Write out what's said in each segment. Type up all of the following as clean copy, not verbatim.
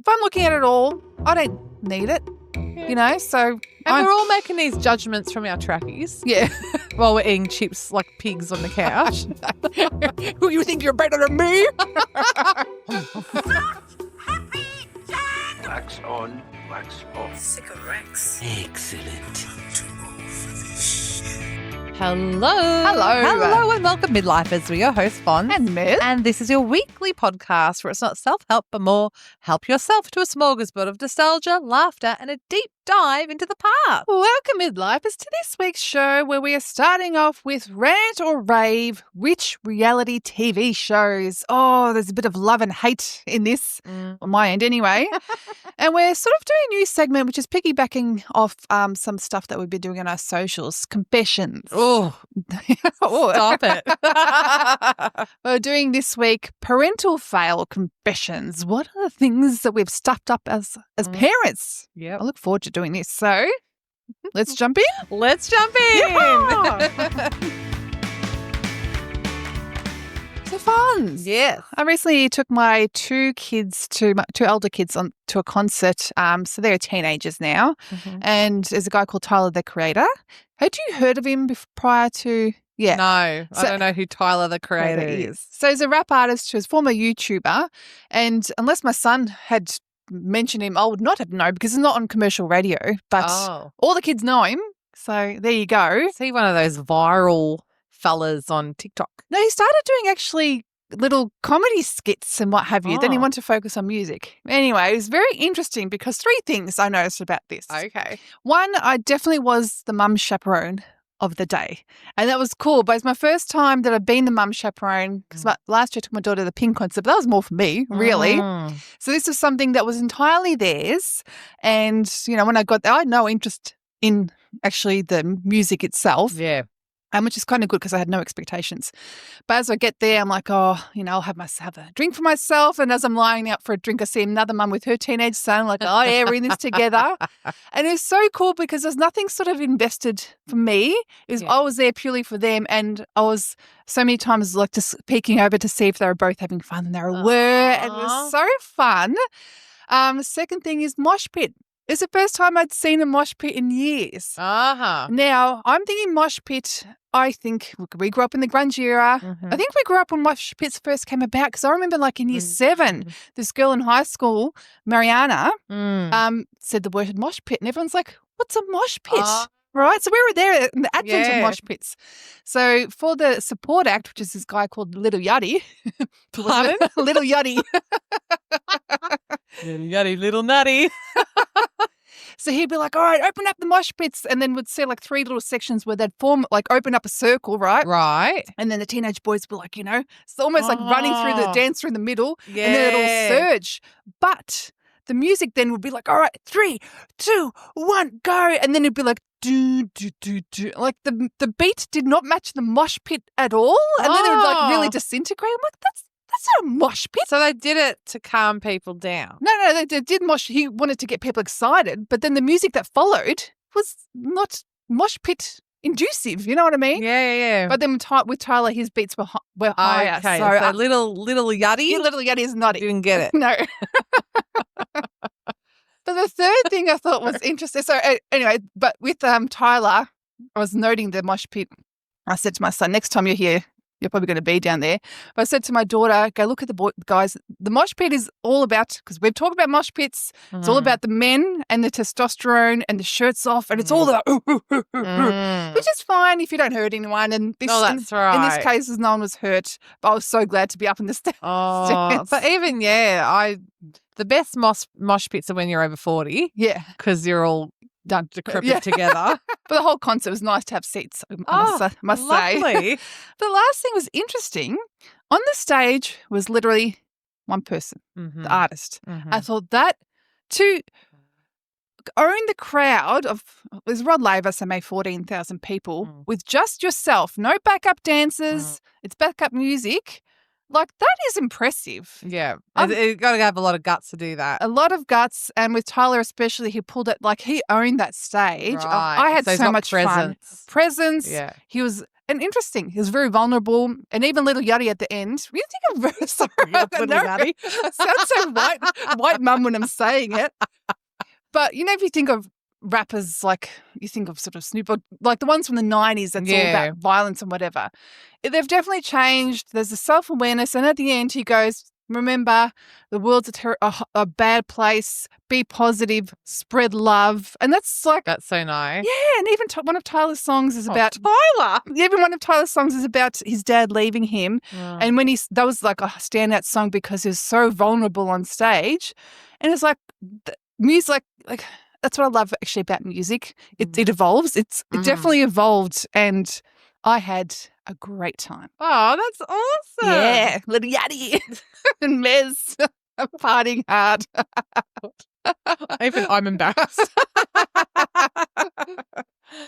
if I'm looking at it all, I don't need it, you know, so. And we're all making these judgments from our trackies. Yeah. While we're eating chips like pigs on the couch. Who you think you're better than me? Wax on, wax off. Cigarettes. Excellent. Hello and welcome Midlifers. We're your hosts, Fawn. And Miz. And this is your weekly podcast where it's not self-help but more help yourself to a smorgasbord of nostalgia, laughter and a deep dive into the past. Welcome, Midlifers, to this week's show where we are starting off with Rant or Rave, rich reality TV shows. Oh, there's a bit of love and hate in this, on my end anyway. And we're sort of doing a new segment which is piggybacking off some stuff that we've been doing on our socials, confessions. Oh, stop it. We're doing this week parental fail confessions. What are the things that we've stuffed up as parents? Yep. I look forward to doing this. So let's jump in. Let's jump in. Yeah. So fun. Yes. I recently took my two elder kids on to a concert. So they're teenagers now. Mm-hmm. And there's a guy called Tyler, the Creator. Had you heard of him prior to? Yeah. No, I don't know who Tyler, the Creator is. So he's a rap artist who's a former YouTuber. And unless my son had mentioned him, I would not have known because he's not on commercial radio. But all the kids know him. So there you go. Is he one of those viral fellas on TikTok? No, he started doing actually little comedy skits and what have you. Then he wanted to focus on music. Anyway, it was very interesting because three things I noticed about this. Okay. One, I definitely was the mum chaperone of the day. And that was cool. But it's my first time that I've been the mum chaperone because last year I took my daughter to the Pink concert. But that was more for me, really. So this was something that was entirely theirs. And, you know, when I got there, I had no interest in actually the music itself. Yeah. Which is kind of good because I had no expectations. But as I get there, I'm like, oh, you know, I'll have a drink for myself. And as I'm lying out for a drink, I see another mum with her teenage son, like, oh, yeah, we're in this together. And it's so cool because there's nothing sort of invested for me. I was there purely for them. And I was so many times like just peeking over to see if they were both having fun. And they were. And it was so fun. The second thing is mosh pit. It's the first time I'd seen a mosh pit in years. Now, I'm thinking mosh pit, I think we grew up in the grunge era. I think we grew up when mosh pits first came about because I remember like in year 7, this girl in high school, Mariana, said the word mosh pit and everyone's like, what's a mosh pit? Right? So we were there in the advent of mosh pits. So for the support act, which is this guy called Little Yachty. Pardon? Little Yachty. Little Yachty, little nutty. So he'd be like, all right, open up the mosh pits. And then we'd see like 3 little sections where they'd form, like open up a circle, right? Right. And then the teenage boys were like, you know, it's almost like running through the dance through the middle. Yeah. And then it'll surge. But the music then would be like, all right, 3, 2, 1, go. And then it'd be like, do, do, do, do. Like the beat did not match the mosh pit at all. And then it would like really disintegrate. I'm like, that's not a mosh pit. So they did it to calm people down. No, they did mosh. He wanted to get people excited, but then the music that followed was not mosh pit inducive. You know what I mean? Yeah. But then with Tyler, his beats were higher. Okay, so little Yachty. Little Yachty is not it. Didn't get it. No. But the third thing I thought was interesting. So anyway, but with Tyler, I was noting the mosh pit. I said to my son, next time you're here, you're probably going to be down there. But I said to my daughter, go look at the guys. The mosh pit is all about, because we've talked about mosh pits, it's all about the men and the testosterone and the shirts off, and it's all the which is fine if you don't hurt anyone. And this, that's right. In this case, no one was hurt. But I was so glad to be up in the stairs. But even, the best mosh pits are when you're over 40. Yeah. Because you're all done decrepit together. But the whole concert was nice to have seats, I must say. Lovely. The last thing was interesting. On the stage was literally one person, the artist. I thought that to own the crowd of, it was Rod Laver, so maybe 14,000 people, with just yourself, no backup dancers, it's backup music, Like, that is impressive. Yeah. I'm- You've got to have a lot of guts to do that. A lot of guts, and with Tyler especially, he pulled it, like, he owned that stage. Right. I had So he's so got much presence. fun. Presence. Yeah. He was, and interesting, he was very vulnerable, and even little Yachty at the end. You think of sorry, Little Yachty. I sound so white mum when I'm saying it. But, you know, if you think of rappers, like, you think of sort of Snoop, or like the ones from the 90s that's all Yeah. about violence and whatever. They've definitely changed. There's a self-awareness, and at the end he goes, remember, the world's a bad place. Be positive, spread love. And that's like, That's so nice. yeah, and even one of Tyler's songs is about Tyler. even one of Tyler's songs is about his dad leaving him. And when that was like a standout song because he was so vulnerable on stage. And it's like music, like that's what I love actually about music. It evolves. It definitely evolved, and I had a great time. Oh, that's awesome. Yeah, little Yachty and Mez partying hard. Even I'm embarrassed.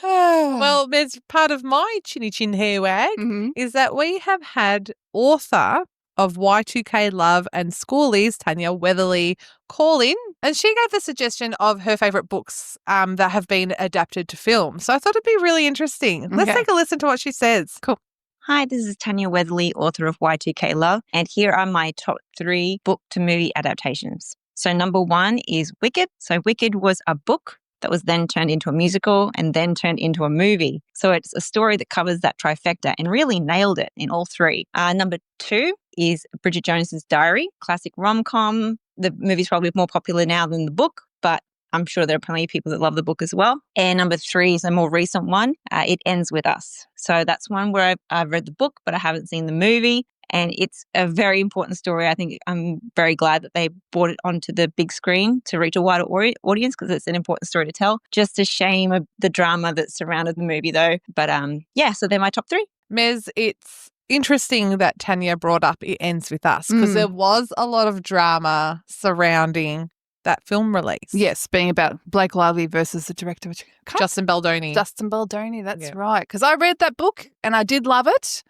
Well, there's part of my chinny chin hair wag Mhm. is that we have had author of Y2K Love and Schoolies, Tanya Weatherly, call in, and she gave the suggestion of her favourite books that have been adapted to film. So I thought it'd be really interesting. Let's Okay. take a listen to what she says. Cool. Hi, this is Tanya Weatherly, author of Y2K Love, and here are my top 3 book to movie adaptations. So number 1 is Wicked. So Wicked was a book that was then turned into a musical and then turned into a movie. So it's a story that covers that trifecta and really nailed it in all 3. Number 2 is Bridget Jones's Diary, classic rom-com. The movie's probably more popular now than the book, but I'm sure there are plenty of people that love the book as well. And number 3 is a more recent one. It Ends With Us. So that's one where I've read the book, but I haven't seen the movie. And it's a very important story. I think I'm very glad that they brought it onto the big screen to reach a wider audience because it's an important story to tell. Just a shame of the drama that surrounded the movie though. But yeah, so they're my top 3. Mez, it's interesting that Tanya brought up It Ends With Us because there was a lot of drama surrounding that film release. Yes, being about Blake Lively versus the director, which Justin Baldoni. Justin Baldoni, that's Yeah. right. Because I read that book and I did love it.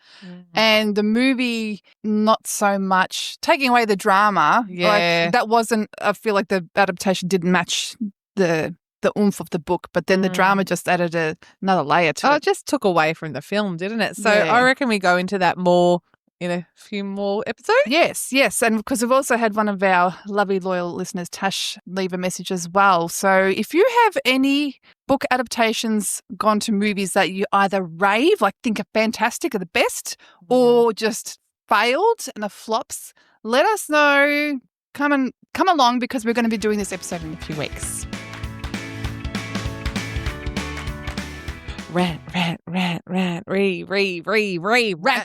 And the movie, not so much. Taking away the drama, Yeah. like, that wasn't, I feel like the adaptation didn't match the oomph of the book, but then the drama just added another layer to Oh, it. it just took away from the film, didn't it? So Yeah. I reckon we go into that more in a few more episodes. Yes. And because we've also had one of our lovely, loyal listeners, Tash, leave a message as well. So if you have any book adaptations gone to movies that you either rave, like think are fantastic, are the best, or just failed and are flops, let us know. Come along because we're going to be doing this episode in a few weeks. Rant, rave, rant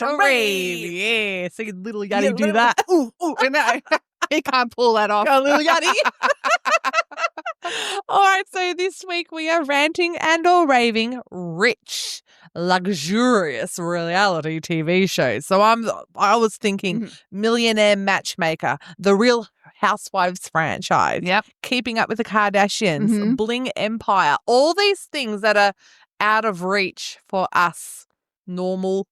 or rave. Yeah, so little Yachty do that. Ooh, I know. He can't pull that off. Go, little Yachty. All right, so this week we are ranting and or raving rich, luxurious reality TV shows. So I was thinking Millionaire Matchmaker, the Real Housewives franchise, Yep. Keeping Up with the Kardashians, Bling Empire, all these things that are out of reach for us normal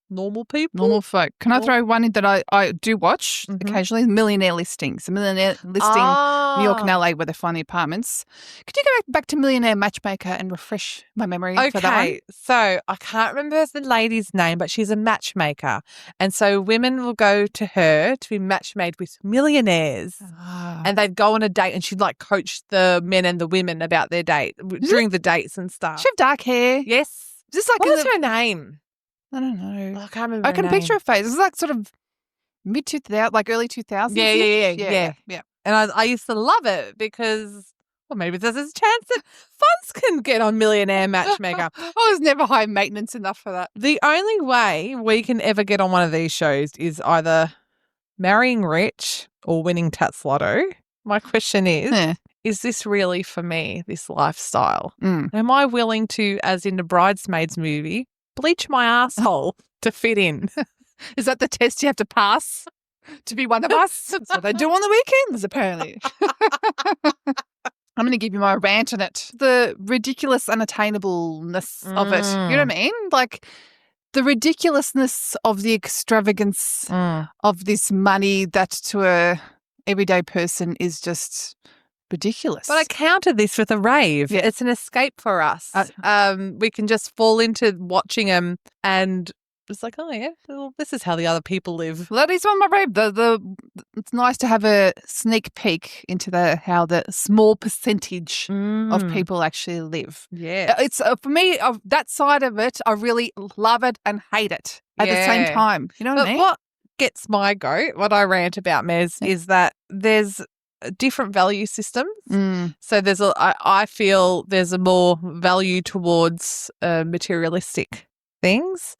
people. Normal folk. Can I throw one in that I do watch occasionally? Millionaire Listings. Millionaire Listing, New York and LA, where they find the apartments. Could you go back to Millionaire Matchmaker and refresh my memory for that one? Okay, so I can't remember the lady's name, but she's a matchmaker. And so women will go to her to be matchmade with millionaires. And they'd go on a date and she'd like coach the men and the women about their date during the dates and stuff. She have dark hair. Yes. Just like What in was the- her name? I don't know. I can't remember I can her picture name. her face. It's like sort of mid-2000s, like early 2000s. Yeah. Yeah. And I used to love it because, well, maybe there's a chance that funds can get on Millionaire Matchmaker. I was never high maintenance enough for that. The only way we can ever get on one of these shows is either marrying rich or winning Tats Lotto. My question is this really for me, this lifestyle? Am I willing to, as in the Bridesmaids movie, bleach my asshole to fit in? Is that the test you have to pass to be one of us? That's what they do on the weekends, apparently. I'm going to give you my rant on it. The ridiculous unattainableness of it. You know what I mean? Like, the ridiculousness of the extravagance of this money that to a everyday person is just ridiculous. But I countered this with a rave. Yeah. It's an escape for us. We can just fall into watching them and it's like, oh, yeah, well, this is how the other people live. Well, that is on my rave. It's nice to have a sneak peek into how the small percentage of people actually live. Yeah. It's for me, that side of it, I really love it and hate it at the same time. You know what I mean? What gets my goat, what I rant about, Mez, is that there's different value systems. So I feel there's a more value towards materialistic things.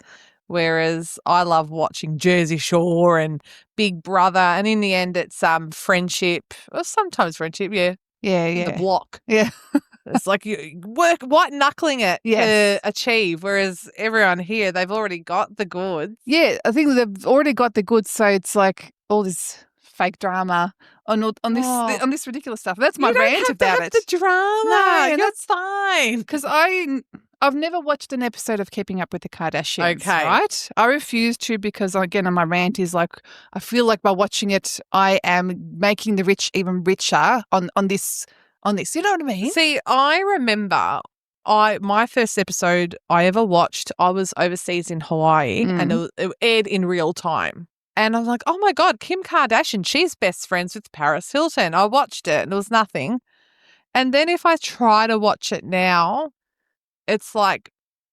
Whereas I love watching Jersey Shore and Big Brother, and in the end, it's friendship, or sometimes friendship, yeah. The block. Yeah. It's like you work white knuckling it to achieve, whereas everyone here, they've already got the goods. Yeah, I think they've already got the goods, so it's like all this fake drama on this ridiculous stuff. That's my rant about it. The drama. No, that's fine. Because I've never watched an episode of Keeping Up with the Kardashians. Okay. Right? I refuse to because, again, my rant is like I feel like by watching it, I am making the rich even richer on this. You know what I mean? See, I remember my first episode I ever watched, I was overseas in Hawaii and it aired in real time. And I was like, oh, my God, Kim Kardashian, she's best friends with Paris Hilton. I watched it and there was nothing. And then if I try to watch it now, it's like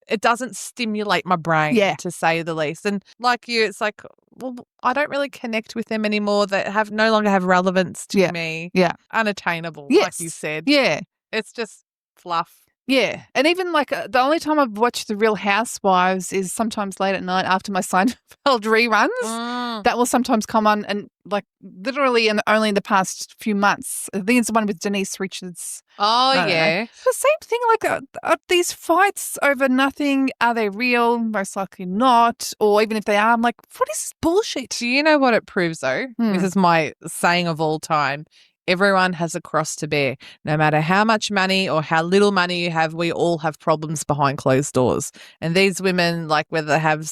it doesn't stimulate my brain, to say the least. And like you, it's like, well, I don't really connect with them anymore. That no longer have relevance to me. Yeah. Unattainable, Yes. like you said. Yeah. It's just fluff. Yeah. And even like the only time I've watched the Real Housewives is sometimes late at night after my Seinfeld reruns. That will sometimes come on and like literally only in the past few months. I think it's the one with Denise Richards. Oh, yeah. The same thing, like are these fights over nothing, are they real? Most likely not. Or even if they are, I'm like, what is this bullshit? Do you know what it proves, though? This is my saying of all time. Everyone has a cross to bear. No matter how much money or how little money you have, we all have problems behind closed doors. And these women, like whether they have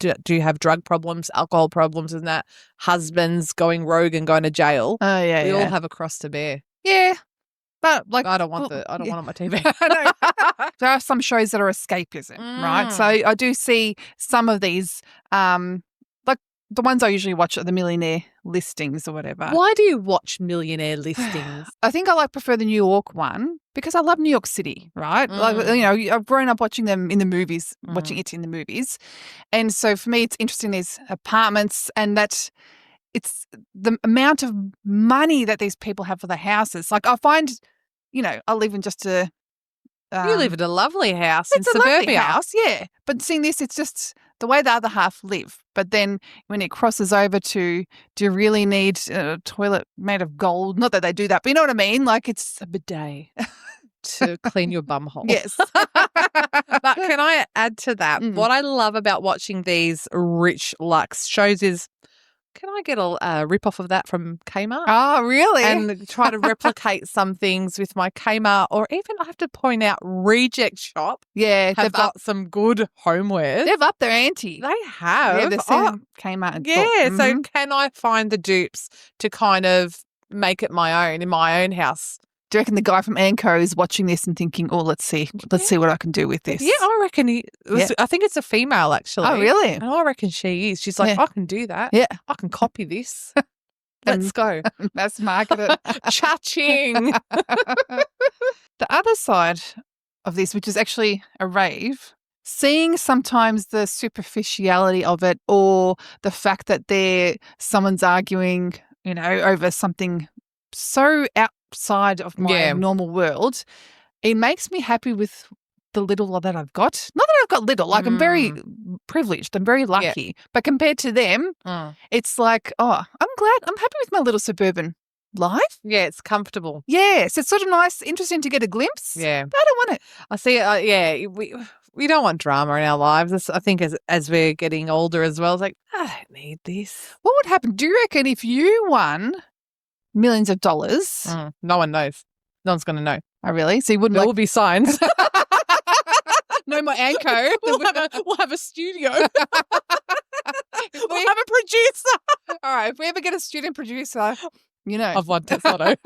do have drug problems, alcohol problems and that, husbands going rogue and going to jail. Oh, yeah, we all have a cross to bear. Yeah. But like I don't want it on my TV. There are some shows that are escapism, right? So I do see some of these like the ones I usually watch are the Millionaire listings or whatever. Why do you watch Millionaire listings? I think I prefer the New York one because I love New York City, right? Like, you know, I've grown up watching them in the movies, watching it in the movies. And so for me, it's interesting, these apartments and that it's the amount of money that these people have for the houses. Like I find, you know, I live in just a... you live in a lovely house in it's a suburbia. lovely house, yeah. But seeing this, it's just the way the other half live. But then when it crosses over to, do you really need a toilet made of gold? Not that they do that, but you know what I mean? Like it's a bidet to clean your bum hole. Yes. But can I add to that? What I love about watching these rich luxe shows is, can I get a rip-off of that from Kmart? Oh, really? And try to replicate some things with my Kmart, or even I have to point out Reject Shop. Yeah. Have got some good homewares. They've upped their ante. They have. Yeah, they're selling Kmart and yeah, so can I find the dupes to kind of make it my own in my own house? Do you reckon the guy from Anco is watching this and thinking, oh, let's see what I can do with this? Yeah, I reckon I think it's a female actually. Oh, really? And I reckon she is. She's like, I can do that. Yeah. I can copy this. Let's go. Mass market it. Cha-ching. The other side of this, which is actually a rave, seeing sometimes the superficiality of it or the fact that someone's arguing, you know, over something so outside of my normal world, it makes me happy with the little that I've got. Not that I've got little, like I'm very privileged, I'm very lucky. But compared to them, it's like, oh, I'm happy with my little suburban life. Yeah, it's comfortable. Yes, it's sort of nice, interesting to get a glimpse. Yeah. But I don't want it. I see, we don't want drama in our lives. I think as we're getting older as well, it's like, I don't need this. What would happen? Do you reckon if you won millions of dollars? No one knows. No one's going to know. Oh, really? So you wouldn't There will be signs. No more Anko. We'll have a studio. We'll have a producer. All right, if we ever get a student producer, I've won Tesla.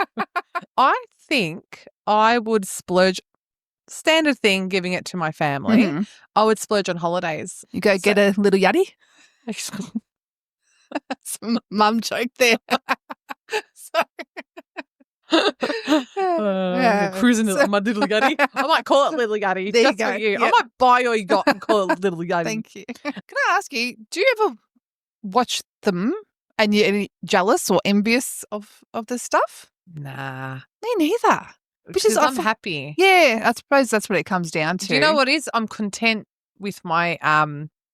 I think I would splurge. Standard thing, giving it to my family. Mhm. I would splurge on holidays. You go get a little yachty. Some mum joke there. Cruising in my little yachty. I might call it little yachty. There you just go. for you. Yep. I might buy your yacht and call it little yachty. Thank you. Can I ask you, do you ever watch them and you're any jealous or envious of the stuff? Nah. Me neither. Which is I'm happy. Yeah, I suppose that's what it comes down to. Do you know what is? I'm content with my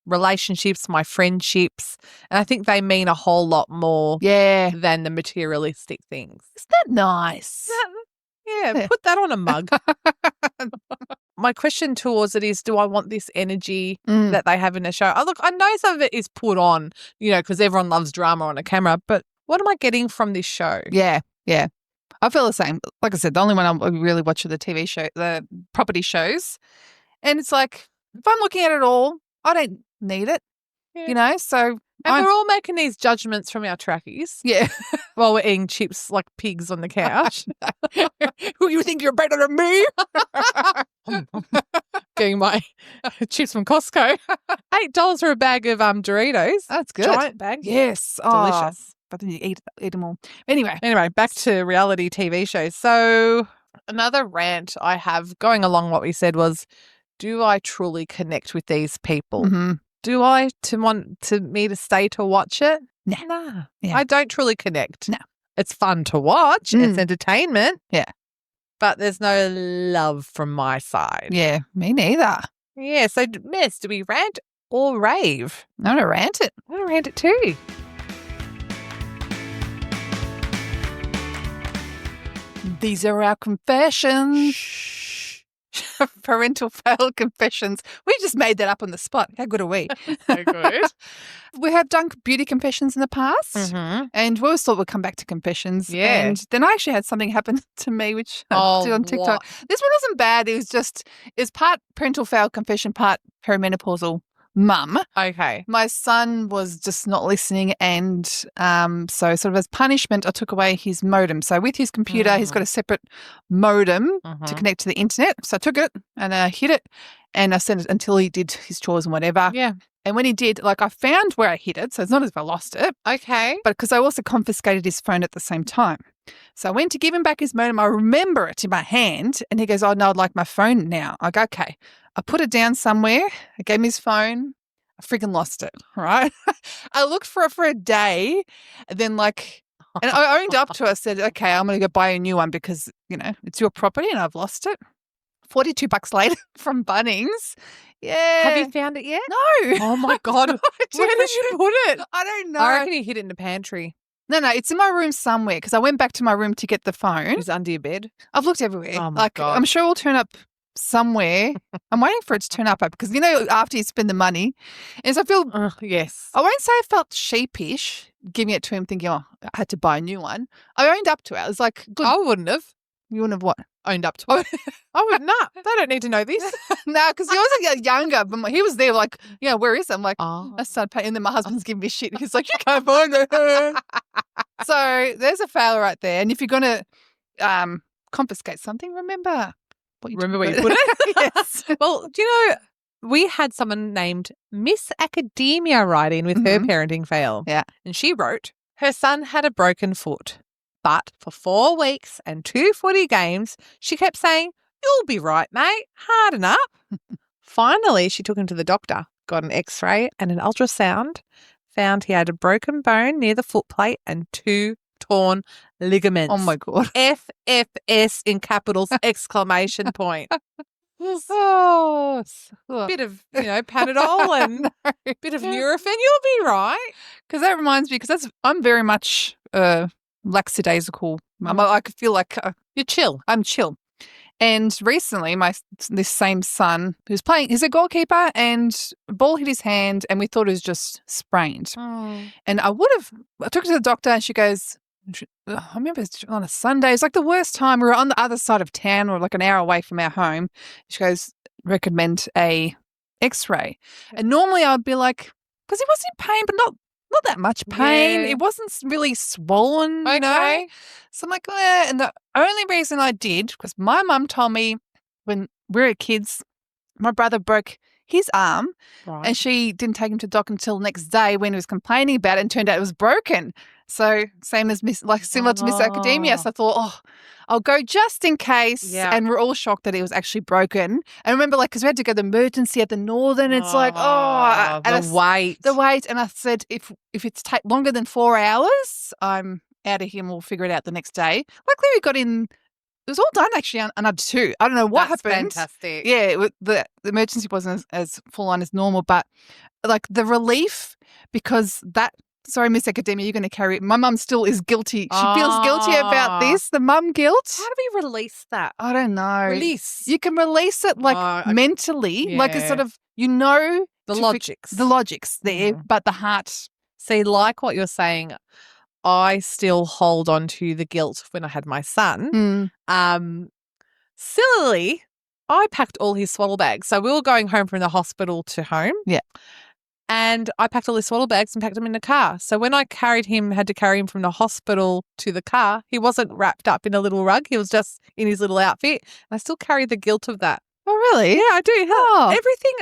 relationships, my friendships, and I think they mean a whole lot more Yeah. than the materialistic things. Isn't that nice? Yeah, put that on a mug. My question towards it is, do I want this energy that they have in a show? Oh, look, I know some of it is put on, because everyone loves drama on a camera, but what am I getting from this show? Yeah. I feel the same. Like I said, the only one I really watch are the TV show, the property shows. And it's like, if I'm looking at it all, I don't need it, so. And we're all making these judgments from our trackies. Yeah. While we're eating chips like pigs on the couch. Who you think you're better than me? Getting my chips from Costco. $8 for a bag of Doritos. That's good. Giant bag. Yes. Delicious. But then you eat them all. Anyway, back to reality TV shows. So another rant I have going along what we said was, do I truly connect with these people? Mm-hmm. Do I want me to stay to watch it? Nah. Yeah. I don't truly connect. No. It's fun to watch. It's entertainment. Yeah. But there's no love from my side. Yeah, me neither. Yeah. So, Miss, do we rant or rave? I'm going to rant it. I'm going to rant it too. These are our confessions. Parental fail confessions. We just made that up on the spot. How good are we? So good. We have done beauty confessions in the past, and we always thought we'd come back to confessions. Yeah. And then I actually had something happen to me, which I did on TikTok. What? This one wasn't bad. It was part parental fail confession, part perimenopausal mum. Okay. My son was just not listening, and so sort of as punishment, I took away his modem. So with his computer, he's got a separate modem to connect to the internet. So I took it and I hid it, and I sent it until he did his chores and whatever. Yeah. And when he did, I found where I hid it, so it's not as if I lost it. Okay. But because I also confiscated his phone at the same time. So I went to give him back his modem. I remember it in my hand, and he goes, "Oh, no, I'd like my phone now." I go, "Okay." I put it down somewhere. I gave him his phone. I freaking lost it, right? I looked for it for a day, and then and I owned up to it. I said, "Okay, I'm going to go buy a new one because, it's your property and I've lost it." $42 later from Bunnings. Yeah. Have you found it yet? No. Oh, my God. Where did you put it? I don't know. I reckon you hid it in the pantry. No, it's in my room somewhere because I went back to my room to get the phone. It was under your bed? I've looked everywhere. Oh, my God. I'm sure it'll turn up somewhere. I'm waiting for it to turn up because, after you spend the money. And so I feel, yes. I won't say I felt sheepish giving it to him thinking, I had to buy a new one. I owned up to it. I was like, good. I wouldn't have. You wouldn't have what? Owned up to it. I would not. They don't need to know this. No, because he was younger, but he was there where is it? I'm like, Oh. I started paying. And then my husband's giving me shit. He's like, you can't find it. So there's a fail right there. And if you're going to confiscate something, remember what you Remember where you put it? Yes. Well, do you know, we had someone named Miss Academia write in with her parenting fail. Yeah. And she wrote, her son had a broken foot. But for 4 weeks and 2 footy games, she kept saying, "You'll be right, mate. Harden up." Finally, she took him to the doctor, got an x-ray and an ultrasound, found he had a broken bone near the foot plate and 2 torn ligaments. Oh, my God. FFS in capitals, exclamation point. Oh, Bit of, Panadol and a bit of Nurofen, you'll be right. Because that reminds me, because I'm very much lackadaisical. I could feel like You're chill. I'm chill. And recently, this same son who's playing, he's a goalkeeper, and a ball hit his hand, and we thought it was just sprained. And I took it to the doctor, and she goes, I remember it was on a Sunday. It's like the worst time. We were on the other side of town, or like an hour away from our home. She goes, recommend a X-ray. And normally I'd be like, because he was in pain, but not that much pain. Yeah. It wasn't really swollen, you know. So I'm like, and the only reason I did, because my mum told me when we were kids, my brother broke his arm and she didn't take him to doc until the next day when he was complaining about it, and turned out it was broken. So same as similar to Miss Academia. So I thought, I'll go just in case. Yeah. And we're all shocked that it was actually broken. And I remember, because we had to go to the emergency at the Northern. It's like, the wait. The wait. And I said, if it's longer than 4 hours, I'm out of here and we'll figure it out the next day. Luckily, we got in. It was all done actually under 2. I don't know what happened. Fantastic. Yeah, the emergency wasn't as full on as normal, but like the relief, because that. Sorry, Miss Academia, you're going to carry it. My mum still is guilty. She feels guilty about this, the mum guilt. How do we release that? I don't know. Release. You can release it mentally, like a sort of, the logics. The logics there, but the heart. See, like what you're saying, I still hold on to the guilt when I had my son. Similarly, I packed all his swaddle bags. So we were going home from the hospital to home. Yeah. And I packed all his swaddle bags and packed them in the car. So when I had to carry him from the hospital to the car, he wasn't wrapped up in a little rug. He was just in his little outfit. And I still carry the guilt of that. Oh, really? Yeah, I do. Oh. Everything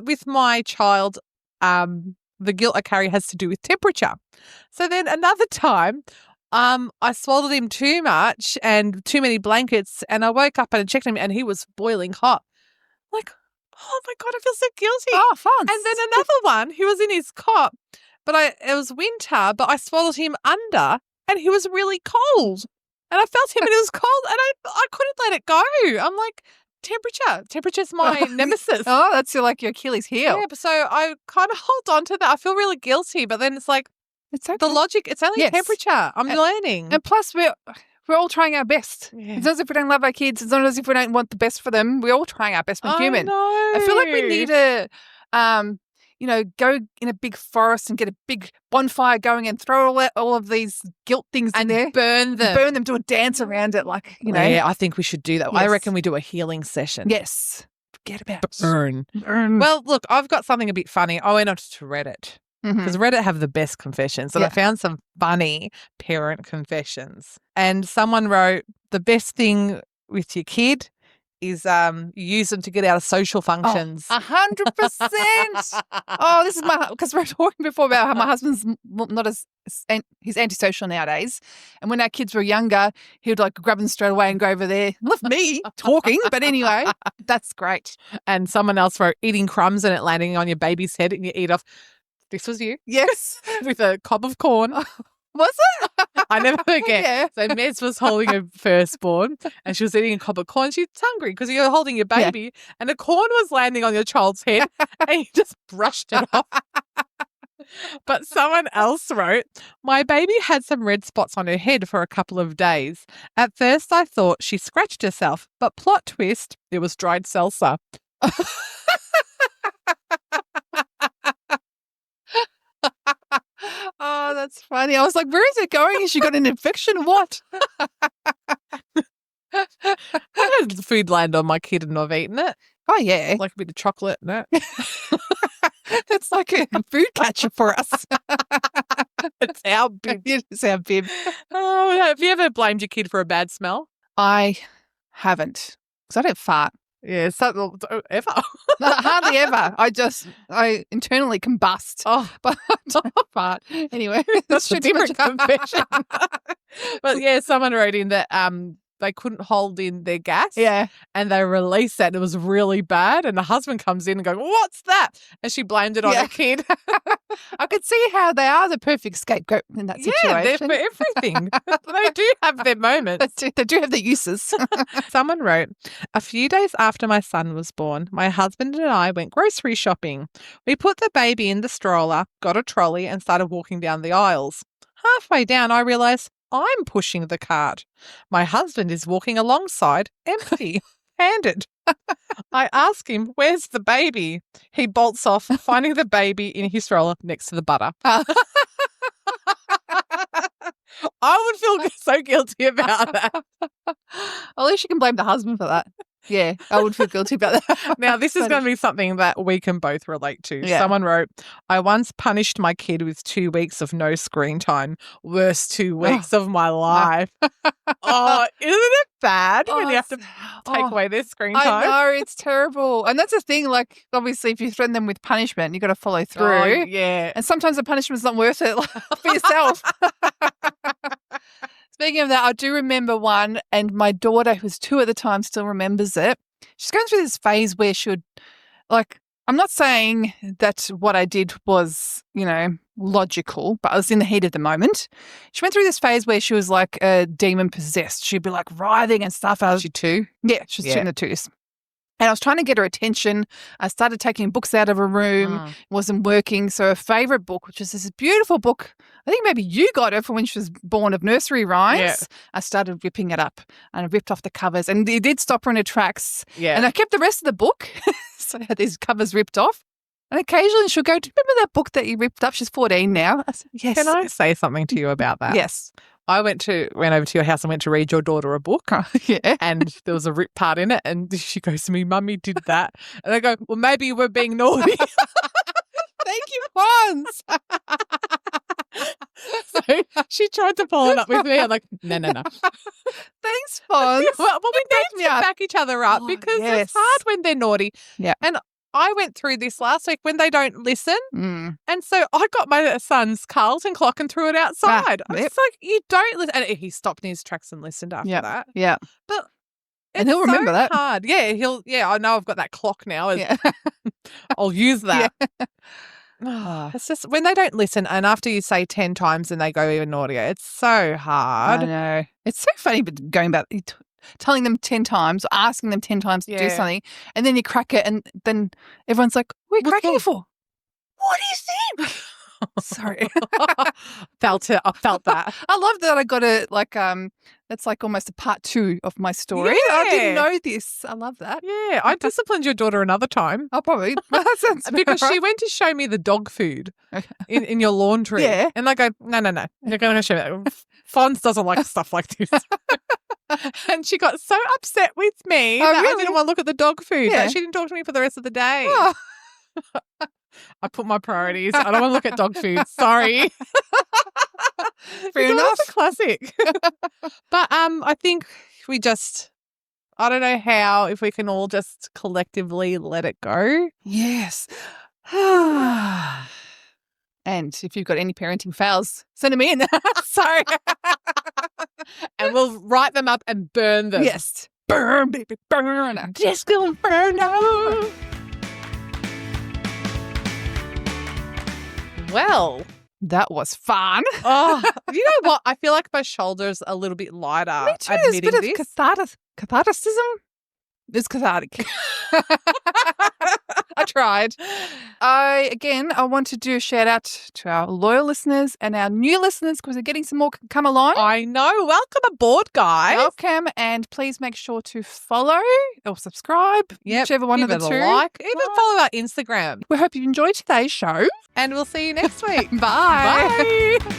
with my child, the guilt I carry has to do with temperature. So then another time, I swallowed him too much and too many blankets, and I woke up and checked him and he was boiling hot. Like, oh my God, I feel so guilty. Oh, fun. And then another one, he was in his cot, but it was winter, but I swallowed him under and he was really cold. And I felt him and it was cold and I couldn't let it go. I'm like, temperature's my nemesis. Oh, that's your Achilles heel. Yeah, but so I kind of hold on to that. I feel really guilty, but then it's like, it's okay. The logic, it's only temperature. I'm learning. And plus we're all trying our best. Yeah. It's not as if we don't love our kids. It's not as if we don't want the best for them. We're all trying our best. We're human. I feel like we need to, go in a big forest and get a big bonfire going and throw all of these guilt things in there. Burn them. Do a dance around it Yeah, I think we should do that. Yes. I reckon we do a healing session. Yes. Forget about it. Burn. Well, look, I've got something a bit funny. I went on to Reddit. Because Reddit have the best confessions. And I found some funny parent confessions. And someone wrote, the best thing with your kid is use them to get out of social functions. 100%. This is because we were talking before about how my husband's not as, he's antisocial nowadays. And when our kids were younger, he would grab them straight away and go over there. Left me talking, but anyway, that's great. And someone else wrote, eating crumbs and it landing on your baby's head and you eat off. This was you. Yes. With a cob of corn. Was it? I never forget. Yeah. So Mez was holding her firstborn and she was eating a cob of corn. She's hungry because you're holding your baby and the corn was landing on your child's head and you just brushed it off. But someone else wrote, my baby had some red spots on her head for a couple of days. At first I thought she scratched herself, but plot twist, it was dried salsa. Oh, that's funny. I was like, where is it going? Has she got an infection or what? I had food land on my kid and I've eaten it. Oh, yeah. Like a bit of chocolate in it. It's like a food catcher for us. It's our bib. It's our bib. Oh, have you ever blamed your kid for a bad smell? I haven't. Because I don't fart. Yeah, ever. No, hardly ever. I internally combust. Oh, but I don't fart. Anyway, that's a different confession. But yeah, someone wrote in that they couldn't hold in their gas. Yeah. And they released that and it was really bad. And the husband comes in and goes, what's that? And she blamed it on her kid. I could see how they are the perfect scapegoat in that situation. Yeah, they're for everything. They do have their moments. They do have their uses. Someone wrote, a few days after my son was born, my husband and I went grocery shopping. We put the baby in the stroller, got a trolley and started walking down the aisles. Halfway down, I realised I'm pushing the cart. My husband is walking alongside, empty-handed. I ask him, where's the baby? He bolts off, finding the baby in his stroller next to the butter. I would feel so guilty about that. At least you can blame the husband for that. Yeah, I would feel guilty about that. Now, this is going to be something that we can both relate to. Yeah. Someone wrote, I once punished my kid with 2 weeks of no screen time. Worst 2 weeks of my life. Oh, isn't it bad when you have to take away their screen time? I know, it's terrible. And that's the thing, like, obviously, if you threaten them with punishment, you've got to follow through. Oh, yeah. And sometimes the punishment's not worth it for yourself. Speaking of that, I do remember one, and my daughter, who was 2 at the time, still remembers it. She's going through this phase where she would, like, I'm not saying that what I did was, logical, but I was in the heat of the moment. She went through this phase where she was like a demon possessed. She'd be like writhing and stuff. Was she 2? Yeah, she was 2 in the 2s. And I was trying to get her attention. I started taking books out of her room. It wasn't working. So her favourite book, which is this beautiful book, I think maybe you got her for when she was born, of nursery rhymes. Yeah. I started ripping it up and I ripped off the covers, and it did stop her in her tracks. Yeah. And I kept the rest of the book. So I had these covers ripped off. And occasionally she'll go, do you remember that book that you ripped up? She's 14 now. I said, yes. Can I say something to you about that? Yes. I went over to your house and went to read your daughter a book. Yeah. And there was a rip part in it. And she goes to me, Mummy did that. And I go, well, maybe you were being naughty. Thank you, Fonz. So she tried to follow it up with me. I'm like, no. Thanks, Fonz. Well, we need to back each other up because it's hard when they're naughty. Yeah. And I went through this last week when they don't listen. And so I got my son's Carlton clock and threw it outside. It's like, you don't listen. And he stopped in his tracks and listened after that. Yeah. But and he'll remember that. Hard. Yeah, I know I've got that clock now. I'll use that. It's just when they don't listen, and after you say 10 times and they go even naughtier, it's so hard. I know. It's so funny, but going back, telling them 10 times, asking them 10 times to do something, and then you crack it, and then everyone's like, what are you cracking it for? What do you think? Sorry. I felt that. I love that I got it that's like almost a part 2 of my story. Yeah. I didn't know this. I love that. Yeah. I disciplined your daughter another time. Oh, probably. Because she went to show me the dog food in your laundry. Yeah. And I go, no. You're going to show me that. Fonz doesn't like stuff like this. And she got so upset with me that I didn't want to look at the dog food. Yeah. But she didn't talk to me for the rest of the day. Oh. I put my priorities. I don't want to look at dog food. Sorry. Fair enough. It's a classic. But I think I don't know how, if we can all just collectively let it go. Yes. And if you've got any parenting fails, send them in. Sorry. And we'll write them up and burn them. Yes. Burn, baby, burn. I'm just going to burn out. Well, that was fun. Oh, you know what? I feel like my shoulders are a little bit lighter. Me too. Admitting There's a bit of catharticism. It's cathartic. I tried. I want to do a shout out to our loyal listeners and our new listeners, because we're getting some more come along. I know. Welcome aboard, guys. Welcome, and please make sure to follow or subscribe. Whichever one of the two. Even follow our Instagram. We hope you enjoyed today's show. And we'll see you next week. Bye. Bye.